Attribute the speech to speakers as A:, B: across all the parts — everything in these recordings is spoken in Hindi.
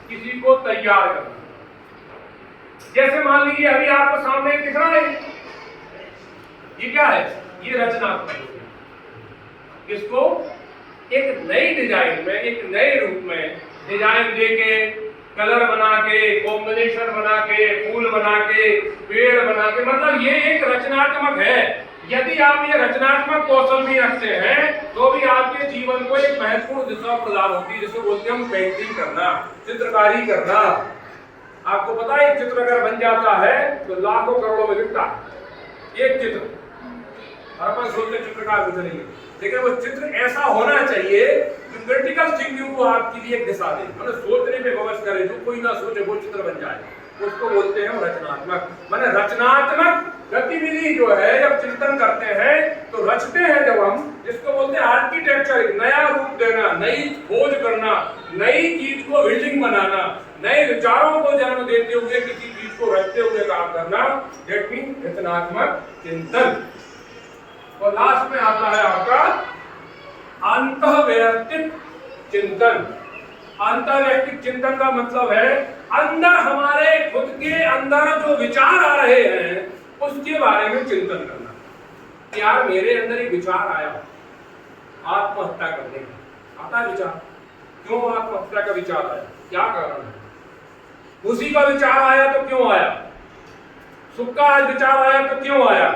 A: किसी को तैयार करना। जैसे मान लीजिए अभी आपको सामने दिख रहा है, ये क्या है? ये रचनात्मक। इसको एक नई डिजाइन में, एक नए रूप में डिजाइन देके, कलर बना के, कॉम्बिनेशन बना के, फूल बना के, पेड़ बना के, मतलब ये एक रचनात्मक है। यदि आप ये रचनात्मक कौशल भी रखते हैं तो भी आपके जीवन को एक महत्वपूर्ण दिशा प्रदान होती है, जिसको बोलते हैं हम पेंटिंग करना, चित्रकारी करना। आपको पता है एक चित्र अगर बन जाता है तो लाखों करोड़ों में बिकता है एक चित्र। और अपन सोचते चित्रकार कुछ नहीं है, लेकिन वो चित्र ऐसा होना चाहिए कि क्रिटिकल थिंकिंग को आपके लिए एक दिशा दे, मतलब सोचने पे विवश करे, जो कोई ना सोचे वो चित्र बन जाए। उसको बोलते हैं रचनात्मक। माने रचनात्मक गतिविधि जो है, जब चिंतन करते हैं तो रचते हैं जब हम, जिसको बोलते हैं आर्किटेक्चर, एक नया रूप देना, नई खोज करना, नई चीज को बिल्डिंग बनाना, नए विचारों को जन्म देते हुए किसी चीज को रचते हुए काम करना, दैट मीन्स रचनात्मक चिंतन। और लास्ट में आता है आपका अंतःवैयक्तिक चिंतन। अंतःवैयक्तिक चिंतन का मतलब है अंदर, हमारे खुद के अंदर जो विचार आ रहे हैं उसके बारे में चिंतन करना। यार मेरे अंदर एक विचार आया आत्महत्या करने का, आता है विचार, क्यों आत्महत्या का विचार आया, क्या कारण है? खुशी का विचार आया तो क्यों आया? सुख का विचार आया तो क्यों आया?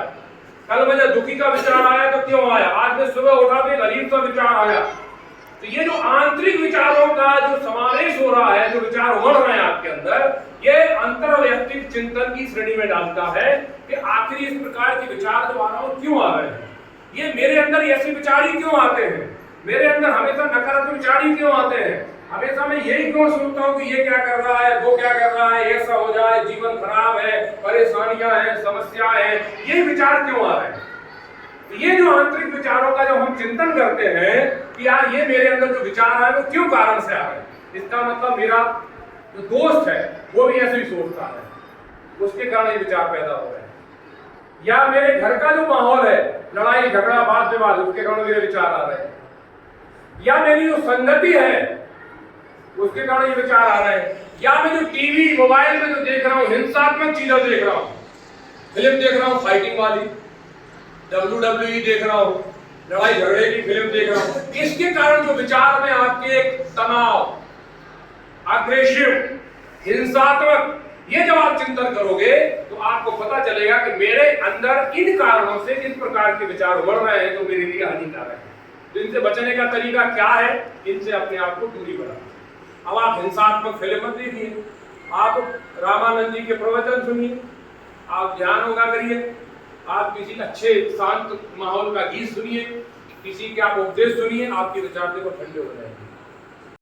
A: कल मुझे दुखी का विचार आया तो क्यों आया? आज मैं सुबह उठा तो गरीब का विचार आया। तो ये जो आंतरिक विचारों का जो समावेश हो रहा है, जो विचार उमड़ रहे हैं आपके अंदर, ये अंतर्वैयक्तिक चिंतन की श्रेणी में डालता है कि आखिर इस प्रकार के विचार जो आ रहा है क्यों आ रहे हैं, ये मेरे अंदर ऐसे विचार ही क्यों आते हैं, मेरे अंदर हमेशा नकारात्मक विचार ही क्यों आते हैं, हमेशा मैं यही क्यों सोचता हूँ कि ये क्या कर रहा है, वो क्या कर रहा है, ऐसा हो जाए, जीवन खराब है, परेशानियां हैं, समस्याएं हैं, ये विचार क्यों आ रहे हैं? तो ये जो आंतरिक विचारों का जब हम चिंतन करते हैं कि यार ये मेरे अंदर जो विचार आए वो क्यों कारण से आ रहे हैं, इसका मतलब मेरा जो दोस्त है वो भी ऐसे ही सोचता है, उसके कारण ये विचार पैदा हो रहे हैं। या मेरे घर का जो माहौल है, लड़ाई झगड़ा वाद विवाद, उसके कारण मेरे विचार आ रहे हैं। या मेरी जो संगति है उसके कारण ये विचार आ रहे हैं। या मैं जो टीवी मोबाइल में जो देख रहा हूँ, हिंसात्मक चीजें देख रहा हूँ, फिल्म देख रहा हूँ फाइटिंग वाली, WWE देख रहा हूँ, लड़ाई झगड़े की फिल्म देख रहा हूँ, इसके कारण जो विचार में आपके तनाव, अग्रेसिव, हिंसात्मक, ये जब आप चिंतन करोगे तो आपको पता चलेगा कि मेरे अंदर इन कारणों से इस प्रकार के विचार उमड़ रहे हैं जो मेरे लिए हानिकारक है। तो इनसे बचने का तरीका क्या है? इनसे अपने आप को दूरी बनाना। अब आप हिंसात्मक फिल्म मत देखिए, आप रामानंद जी के प्रवचन सुनिए, आप ध्यान होगा करिए, आप किसी अच्छे शांत माहौल का गीत सुनिए, किसी के आप उपदेश सुनिए, आपके विचार देखो ठंडे हो जाएंगे।